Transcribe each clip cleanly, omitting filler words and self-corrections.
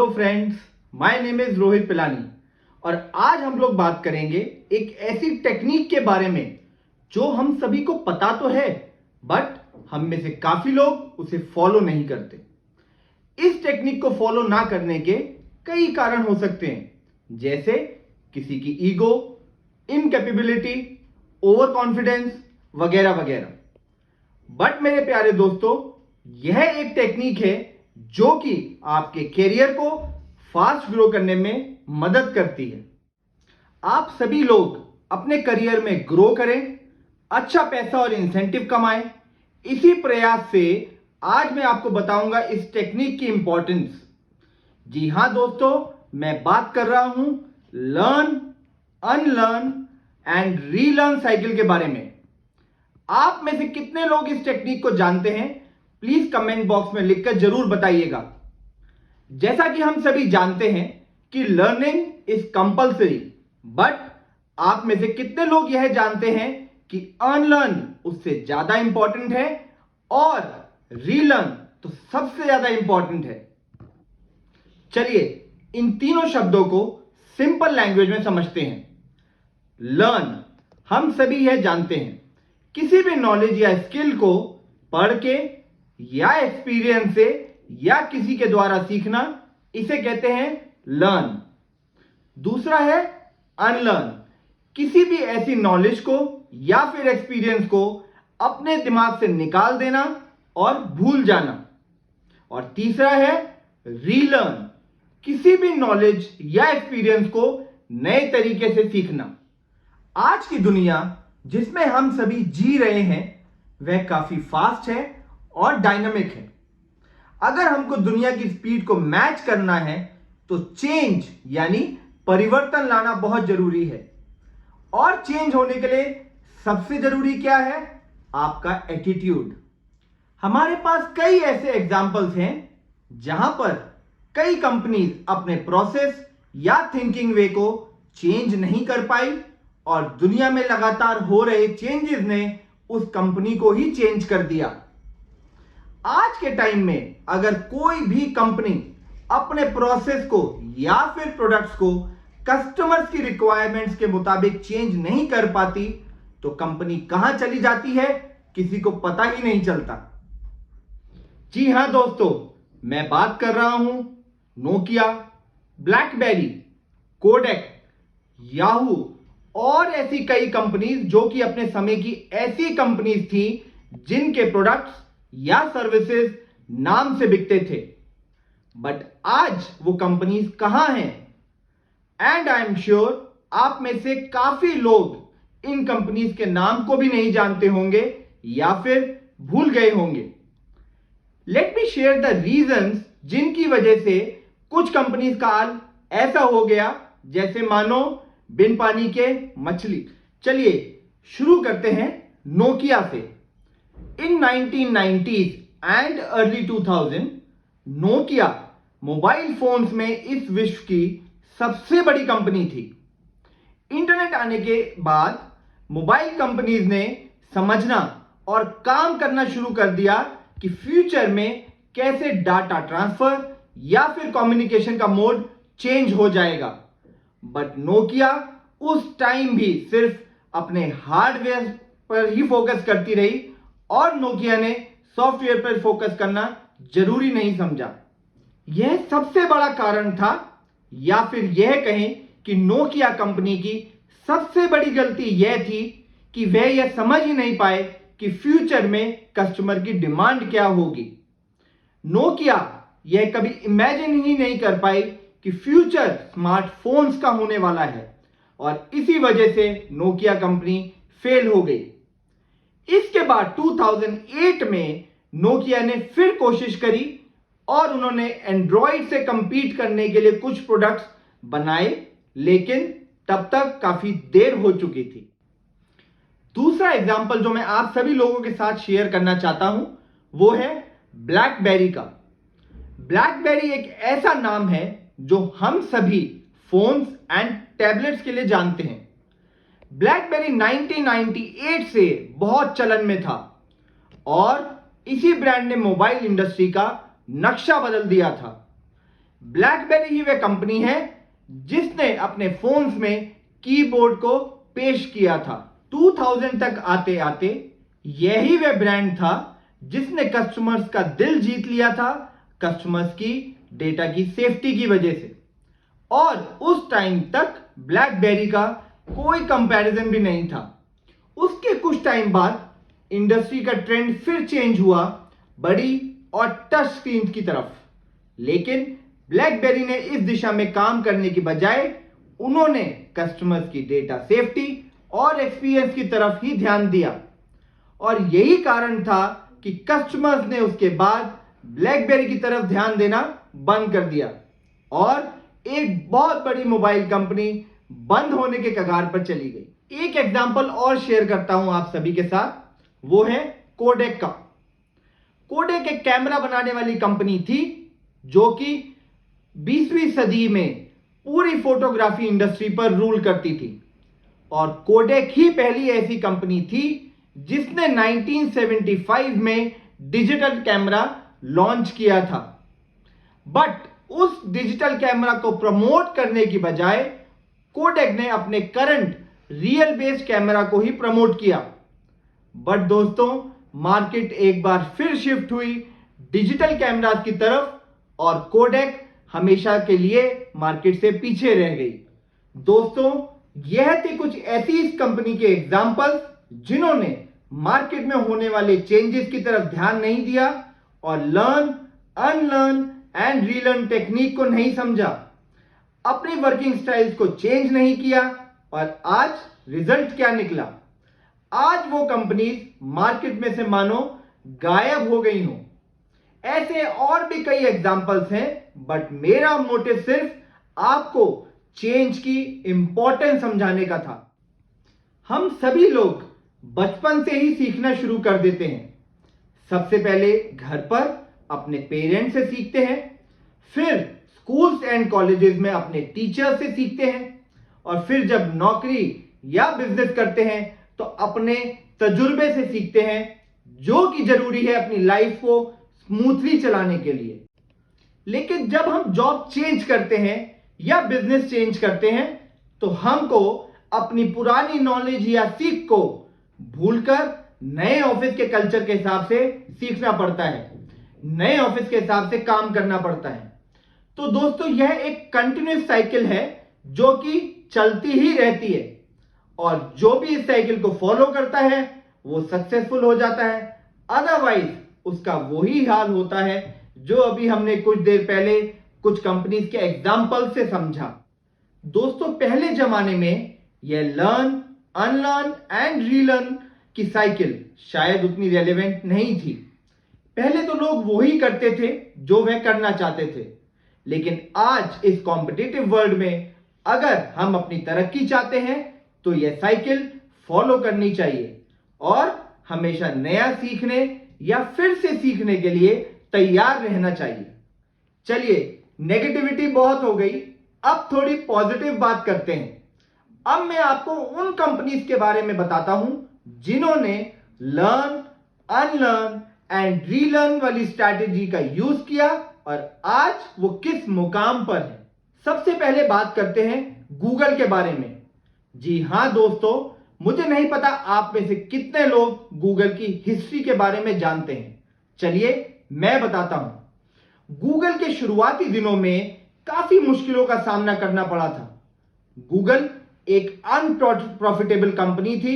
Hello friends, my name is Rohit Pilani और आज हम लोग बात करेंगे एक ऐसी टेक्निक के बारे में जो हम सभी को पता तो है बट हम में से काफी लोग उसे फॉलो नहीं करते। इस टेक्निक को फॉलो ना करने के कई कारण हो सकते हैं, जैसे किसी की ईगो, इनकैपेबिलिटी, ओवर कॉन्फिडेंस वगैरह वगैरह। बट मेरे प्यारे दोस्तों, यह एक टेक्निक है जो कि आपके करियर को फास्ट ग्रो करने में मदद करती है। आप सभी लोग अपने करियर में ग्रो करें, अच्छा पैसा और इंसेंटिव कमाएं। इसी प्रयास से आज मैं आपको बताऊंगा इस टेक्निक की इंपॉर्टेंस। जी हां दोस्तों, मैं बात कर रहा हूं learn, unlearn and relearn cycle के बारे में। आप में से कितने लोग इस टेक्निक को जानते हैं, प्लीज कमेंट बॉक्स में लिखकर जरूर बताइएगा। जैसा कि हम सभी जानते हैं कि लर्निंग इज कंपल्सरी, बट आप में से कितने लोग यह जानते हैं कि अनलर्न उससे ज्यादा इंपॉर्टेंट है और रीलर्न तो सबसे ज्यादा इंपॉर्टेंट है। चलिए इन तीनों शब्दों को सिंपल लैंग्वेज में समझते हैं। लर्न, हम सभी यह जानते हैं, किसी भी नॉलेज या स्किल को पढ़ के या एक्सपीरियंस से या किसी के द्वारा सीखना, इसे कहते हैं लर्न। दूसरा है अनलर्न, किसी भी ऐसी नॉलेज को या फिर एक्सपीरियंस को अपने दिमाग से निकाल देना और भूल जाना। और तीसरा है रीलर्न, किसी भी नॉलेज या एक्सपीरियंस को नए तरीके से सीखना। आज की दुनिया जिसमें हम सभी जी रहे हैं वह काफी फास्ट है और डायनामिक है। अगर हमको दुनिया की स्पीड को मैच करना है तो चेंज यानी परिवर्तन लाना बहुत जरूरी है। और चेंज होने के लिए सबसे जरूरी क्या है? आपका एटीट्यूड। हमारे पास कई ऐसे एग्जाम्पल्स हैं जहां पर कई कंपनीज अपने प्रोसेस या थिंकिंग वे को चेंज नहीं कर पाई और दुनिया में लगातार हो रहे चेंजेस ने उस कंपनी को ही चेंज कर दिया। आज के टाइम में अगर कोई भी कंपनी अपने प्रोसेस को या फिर प्रोडक्ट्स को कस्टमर्स की रिक्वायरमेंट्स के मुताबिक चेंज नहीं कर पाती तो कंपनी कहां चली जाती है किसी को पता ही नहीं चलता। जी हां दोस्तों, मैं बात कर रहा हूं नोकिया, ब्लैकबेरी, कोडेक, याहू और ऐसी कई कंपनीज जो कि अपने समय की ऐसी कंपनीज थी जिनके प्रोडक्ट्स या सर्विसेज नाम से बिकते थे। बट आज वो कंपनीज कहां हैं? एंड आई एम श्योर आप में से काफी लोग इन कंपनीज के नाम को भी नहीं जानते होंगे या फिर भूल गए होंगे। Let me share the reasons जिनकी वजह से कुछ कंपनीज का हाल ऐसा हो गया जैसे मानो बिन पानी के मछली। चलिए शुरू करते हैं नोकिया से। इन 1990s and early 2000 Nokia mobile phones में इस विश्व की सबसे बड़ी कंपनी थी। इंटरनेट आने के बाद मोबाइल कंपनीज ने समझना और काम करना शुरू कर दिया कि फ्यूचर में कैसे डाटा ट्रांसफर या फिर कम्युनिकेशन का मोड चेंज हो जाएगा। बट नोकिया उस टाइम भी सिर्फ अपने हार्डवेयर पर ही फोकस करती रही और नोकिया ने सॉफ्टवेयर पर फोकस करना जरूरी नहीं समझा। यह सबसे बड़ा कारण था, या फिर यह कहें कि नोकिया कंपनी की सबसे बड़ी गलती यह थी कि वह यह समझ ही नहीं पाए कि फ्यूचर में कस्टमर की डिमांड क्या होगी। नोकिया यह कभी इमेजिन ही नहीं कर पाई कि फ्यूचर स्मार्टफोन्स का होने वाला है और इसी वजह से नोकिया कंपनी फेल हो गई। इसके बाद 2008 में नोकिया ने फिर कोशिश करी और उन्होंने एंड्रॉइड से कंपीट करने के लिए कुछ प्रोडक्ट्स बनाए, लेकिन तब तक काफी देर हो चुकी थी। दूसरा एग्जांपल जो मैं आप सभी लोगों के साथ शेयर करना चाहता हूं वो है ब्लैकबेरी का। ब्लैकबेरी एक ऐसा नाम है जो हम सभी फोन्स एंड टैबलेट्स के लिए जानते हैं। ब्लैकबेरी 1998 से बहुत चलन में था और इसी ब्रांड ने मोबाइल इंडस्ट्री का नक्शा बदल दिया था। ब्लैकबेरी ही वह कंपनी है जिसने अपने फोन्स में कीबोर्ड को पेश किया था। 2000 तक आते आते यही वह ब्रांड था जिसने कस्टमर्स का दिल जीत लिया था कस्टमर्स की डेटा की सेफ्टी की वजह से। और उस टाइम तक ब्लैकबेरी का कोई कंपैरिजन भी नहीं था। उसके कुछ टाइम बाद इंडस्ट्री का ट्रेंड फिर चेंज हुआ बड़ी और टच स्क्रीन की तरफ। लेकिन ब्लैकबेरी ने इस दिशा में काम करने की बजाय उन्होंने कस्टमर्स की डेटा सेफ्टी और एक्सपीरियंस की तरफ ही ध्यान दिया। और यही कारण था कि कस्टमर्स ने उसके बाद ब्लैकबेरी की तरफ ध्यान देना बंद कर दिया और एक बहुत बड़ी मोबाइल कंपनी बंद होने के कगार पर चली गई। एक एग्जांपल और शेयर करता हूं आप सभी के साथ, वो है कोडेक का। कोडेक एक कैमरा बनाने वाली कंपनी थी जो कि 20वीं सदी में पूरी फोटोग्राफी इंडस्ट्री पर रूल करती थी। और कोडेक ही पहली ऐसी कंपनी थी जिसने 1975 में डिजिटल कैमरा लॉन्च किया था। बट उस डिजिटल कैमरा को प्रमोट करने की बजाय कोडेक ने अपने करंट रियल बेस्ड कैमरा को ही प्रमोट किया। बट दोस्तों, मार्केट एक बार फिर शिफ्ट हुई डिजिटल कैमरास की तरफ और कोडेक हमेशा के लिए मार्केट से पीछे रह गई। दोस्तों, यह थे कुछ ऐसी इस कंपनी के एग्जांपल्स जिन्होंने मार्केट में होने वाले चेंजेस की तरफ ध्यान नहीं दिया और learn, unlearn and relearn technique को नहीं समझा, अपनी वर्किंग स्टाइल्स को चेंज नहीं किया। और आज रिजल्ट क्या निकला? आज वो कंपनीज मार्केट में से मानो गायब हो गई हो। ऐसे और भी कई एग्जांपल्स हैं, बट मेरा मोटिव सिर्फ आपको चेंज की इंपॉर्टेंस समझाने का था। हम सभी लोग बचपन से ही सीखना शुरू कर देते हैं। सबसे पहले घर पर अपने पेरेंट्स से सीखते हैं, फिर स्कूल्स एंड कॉलेजेस में अपने टीचर्स से सीखते हैं, और फिर जब नौकरी या बिजनेस करते हैं तो अपने तजुर्बे से सीखते हैं, जो कि जरूरी है अपनी लाइफ को स्मूथली चलाने के लिए। लेकिन जब हम जॉब चेंज करते हैं या बिजनेस चेंज करते हैं तो हमको अपनी पुरानी नॉलेज या सीख को भूलकर नए ऑफिस के कल्चर के हिसाब से सीखना पड़ता है, नए ऑफिस के हिसाब से काम करना पड़ता है। तो दोस्तों, यह एक कंटिन्यूअस साइकिल है जो कि चलती ही रहती है, और जो भी इस साइकिल को फॉलो करता है वो सक्सेसफुल हो जाता है। अदरवाइज उसका वही हाल होता है जो अभी हमने कुछ देर पहले कुछ कंपनीज के एग्जाम्पल से समझा। दोस्तों, पहले जमाने में यह लर्न, अनलर्न एंड रीलर्न की साइकिल शायद उतनी रेलेवेंट नहीं थी। पहले तो लोग वही करते थे जो वह करना चाहते थे। लेकिन आज इस कॉम्पिटिटिव वर्ल्ड में अगर हम अपनी तरक्की चाहते हैं तो यह साइकिल फॉलो करनी चाहिए और हमेशा नया सीखने या फिर से सीखने के लिए तैयार रहना चाहिए। चलिए, नेगेटिविटी बहुत हो गई, अब थोड़ी पॉजिटिव बात करते हैं। अब मैं आपको उन कंपनीज के बारे में बताता हूं जिन्होंने लर्न, अनलर्न एंड रीलर्न वाली स्ट्रैटेजी का यूज किया और आज वो किस मुकाम पर है। सबसे पहले बात करते हैं गूगल के बारे में। जी हां दोस्तों, मुझे नहीं पता आप में से कितने लोग गूगल की हिस्ट्री के बारे में जानते हैं। चलिए मैं बताता हूं। गूगल के शुरुआती दिनों में काफी मुश्किलों का सामना करना पड़ा था। गूगल एक अनप्रॉफिटेबल कंपनी थी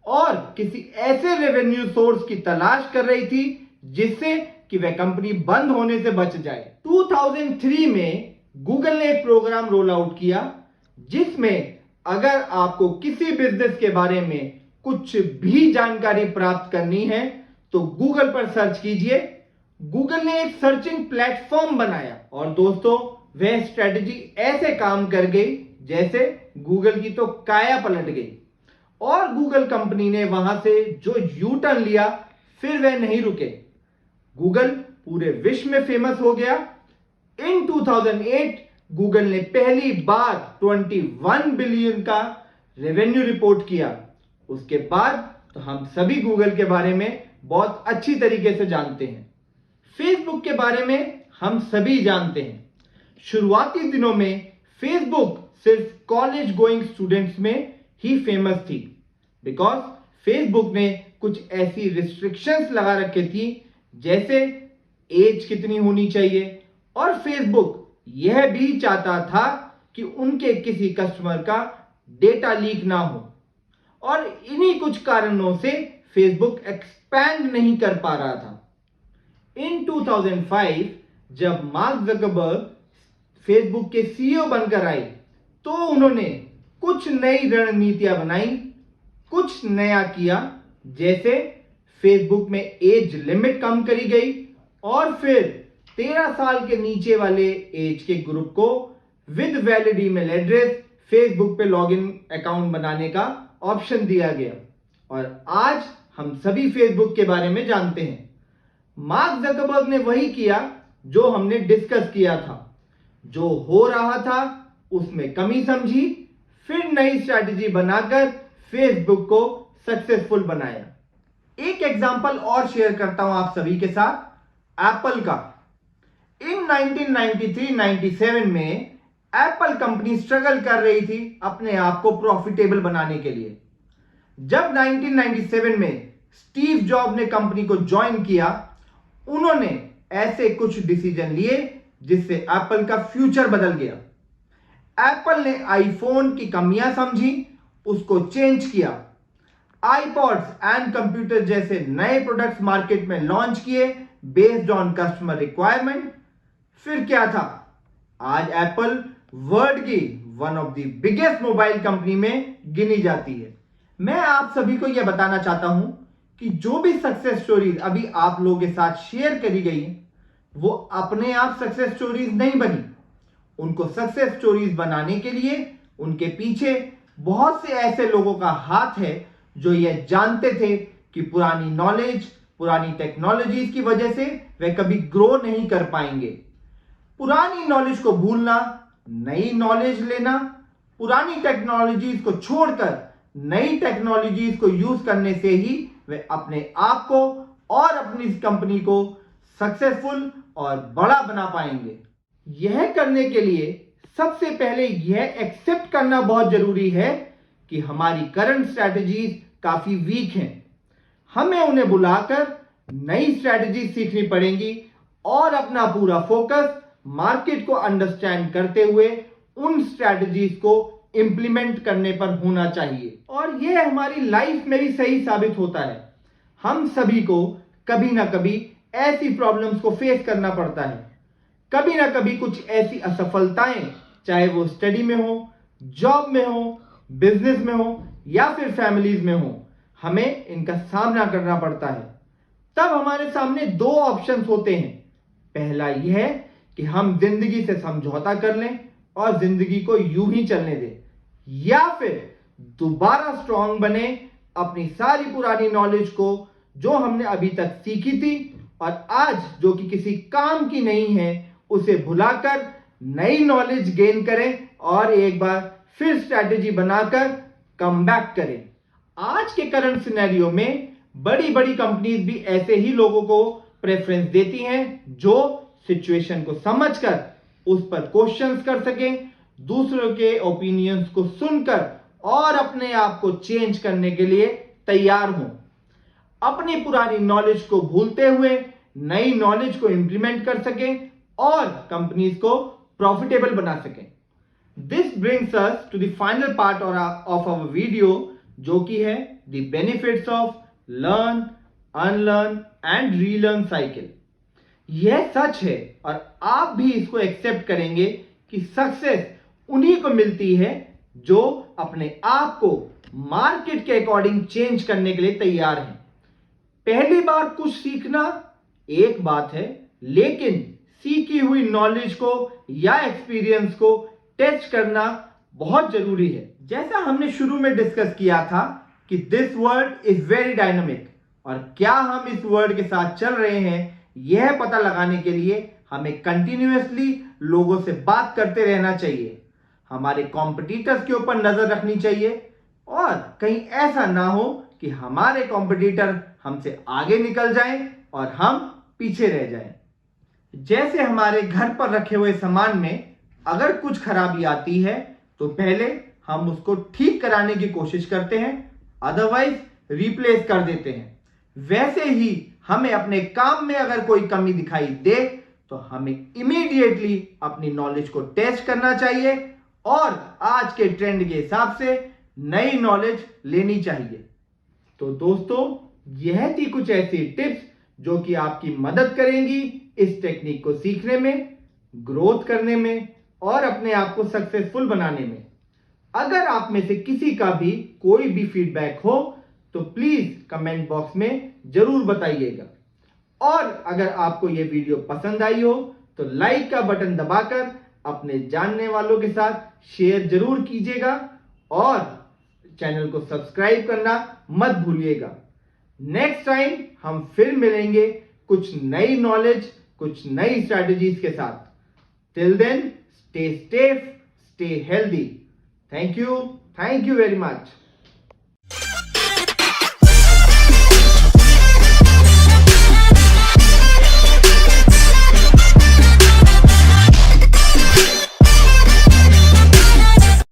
और किसी ऐसे रेवेन्यू सोर्स की तलाश कर रही थी जिससे कि वह कंपनी बंद होने से बच जाए। 2003 में गूगल ने एक प्रोग्राम रोल आउट किया जिसमें अगर आपको किसी बिजनेस के बारे में कुछ भी जानकारी प्राप्त करनी है तो गूगल पर सर्च कीजिए। गूगल ने एक सर्चिंग प्लेटफॉर्म बनाया और दोस्तों, वह स्ट्रेटजी ऐसे काम कर गई जैसे गूगल की तो काया पलट गई और गूगल कंपनी ने वहां से जो यू टर्न लिया फिर वह नहीं रुके। गूगल पूरे विश्व में फेमस हो गया। इन 2008 गूगल ने पहली बार 21 बिलियन का रेवेन्यू रिपोर्ट किया। उसके बाद तो हम सभी गूगल के बारे में बहुत अच्छी तरीके से जानते हैं। फेसबुक के बारे में हम सभी जानते हैं। शुरुआती दिनों में फेसबुक सिर्फ कॉलेज गोइंग स्टूडेंट्स में ही फेमस थी, बिकॉज फेसबुक ने कुछ ऐसी रिस्ट्रिक्शंस लगा रखी थी, जैसे एज कितनी होनी चाहिए, और फेसबुक यह भी चाहता था कि उनके किसी कस्टमर का डेटा लीक ना हो, और इन्हीं कुछ कारणों से फेसबुक एक्सपैंड नहीं कर पा रहा था। इन 2005 जब मार्क जकरबर्ग फेसबुक के सीईओ बनकर आए, तो उन्होंने कुछ नई रणनीतियां बनाई, कुछ नया किया, जैसे फेसबुक में एज लिमिट कम करी गई, और फिर 13 साल के नीचे वाले एज के ग्रुप को with valid email address Facebook पे लॉगिन अकाउंट बनाने का ऑप्शन दिया गया। और आज हम सभी फेसबुक के बारे में जानते हैं। मार्क जकरबर्ग ने वही किया जो हमने डिस्कस किया था। जो हो रहा था उसमें कमी समझी, फिर नई स्ट्रैटेजी बनाकर फेसबुक को सक्सेसफुल बनाया। एक एग्जांपल और शेयर करता हूं आप सभी के साथ, एप्पल का। इन 1993-97 में एप्पल कंपनी स्ट्रगल कर रही थी अपने आप को प्रॉफिटेबल बनाने के लिए। जब 1997 में स्टीव जॉब ने कंपनी को ज्वाइन किया, उन्होंने ऐसे कुछ डिसीजन लिए जिससे एप्पल का फ्यूचर बदल गया। एप्पल ने आईफोन की कमियां समझी, उसको चेंज किया। आईपॉड्स एंड कंप्यूटर जैसे नए प्रोडक्ट्स मार्केट में लॉन्च किए बेस्ड ऑन कस्टमर रिक्वायरमेंट। फिर क्या था, आज एप्पल वर्ल्ड की one of the biggest mobile company में गिनी जाती है। मैं आप सभी को यह बताना चाहता हूं कि जो भी सक्सेस स्टोरीज अभी आप लोगों के साथ शेयर करी गई, वो अपने आप सक्सेस स्टोरीज नहीं बनी। उनको सक्सेस स्टोरीज बनाने के लिए उनके पीछे बहुत से ऐसे लोगों का हाथ है जो यह जानते थे कि पुरानी नॉलेज, पुरानी टेक्नोलॉजीज की वजह से वे कभी ग्रो नहीं कर पाएंगे। पुरानी नॉलेज को भूलना, नई नॉलेज लेना, पुरानी टेक्नोलॉजीज को छोड़कर नई टेक्नोलॉजीज को यूज करने से ही वे अपने आप को और अपनी कंपनी को सक्सेसफुल और बड़ा बना पाएंगे। यह करने के लिए सबसे पहले यह एक्सेप्ट करना बहुत जरूरी है कि हमारी करंट स्ट्रैटेजीज काफी वीक हैं। हमें उन्हें बुलाकर नई स्ट्रैटेजी सीखनी पड़ेंगी और अपना पूरा फोकस मार्केट को अंडरस्टैंड करते हुए उन स्ट्रैटेजीज को इंप्लीमेंट करने पर होना चाहिए। और यह हमारी लाइफ में भी सही साबित होता है। हम सभी को कभी ना कभी ऐसी प्रॉब्लम्स को फेस करना पड़ता है। कभी ना कभी कुछ ऐसी असफलताएं, चाहे वो स्टडी में हो, जॉब में हो, बिजनेस में हो या फिर फैमिलीज में हो, हमें इनका सामना करना पड़ता है। तब हमारे सामने दो ऑप्शंस होते हैं। पहला यह है कि हम जिंदगी से समझौता कर लें और जिंदगी को यूं ही चलने दें, या फिर दोबारा स्ट्रांग बने, अपनी सारी पुरानी नॉलेज को जो हमने अभी तक सीखी थी और आज जो कि किसी काम की नहीं है, उसे भुलाकर नई नॉलेज गेन करें और एक बार फिर स्ट्रैटेजी बनाकर कम बैक करें। आज के करंट सिनेरियो में बड़ी बड़ी कंपनीज भी ऐसे ही लोगों को प्रेफरेंस देती हैं जो सिचुएशन को समझकर उस पर क्वेश्चंस कर सकें, दूसरों के ओपिनियंस को सुनकर और अपने आप को चेंज करने के लिए तैयार हों। अपनी पुरानी नॉलेज को भूलते हुए नई नॉलेज को इंप्लीमेंट कर सकें और कंपनीज को प्रॉफिटेबल बना सकें। This brings us to the final part of our video, जो कि है the benefits of learn, unlearn and relearn cycle. यह सच है और आप भी इसको एक्सेप्ट करेंगे कि सक्सेस उन्हीं को मिलती है जो अपने आप को मार्केट के अकॉर्डिंग चेंज करने के लिए तैयार हैं। पहली बार कुछ सीखना एक बात है, लेकिन सीखी हुई नॉलेज को या एक्सपीरियंस को टेस्ट करना बहुत जरूरी है। जैसा हमने शुरू में डिस्कस किया था कि this world is very dynamic, और क्या हम इस वर्ल्ड के साथ चल रहे हैं यह पता लगाने के लिए हमें कंटिन्यूअसली लोगों से बात करते रहना चाहिए। हमारे कॉम्पिटिटर्स के ऊपर नजर रखनी चाहिए और कहीं ऐसा ना हो कि हमारे कॉम्पिटिटर हमसे आगे निकल जाएं और हम पीछे रह जाएं। जैसे हमारे घर पर रखे हुए सामान में अगर कुछ खराबी आती है तो पहले हम उसको ठीक कराने की कोशिश करते हैं, अदरवाइज रिप्लेस कर देते हैं। वैसे ही हमें अपने काम में अगर कोई कमी दिखाई दे तो हमें इमीडिएटली अपनी नॉलेज को टेस्ट करना चाहिए और आज के ट्रेंड के हिसाब से नई नॉलेज लेनी चाहिए। तो दोस्तों, यह थी कुछ ऐसी टिप्स जो कि आपकी मदद करेंगी इस टेक्निक को सीखने में, ग्रोथ करने में और अपने आप को सक्सेसफुल बनाने में। अगर आप में से किसी का भी कोई भी फीडबैक हो तो प्लीज कमेंट बॉक्स में जरूर बताइएगा। और अगर आपको यह वीडियो पसंद आई हो तो लाइक का बटन दबाकर अपने जानने वालों के साथ शेयर जरूर कीजिएगा और चैनल को सब्सक्राइब करना मत भूलिएगा। नेक्स्ट टाइम हम फिर मिलेंगे कुछ नई नॉलेज, कुछ नई स्ट्रैटेजीज के साथ। Till then, stay safe, stay healthy. Thank you very much.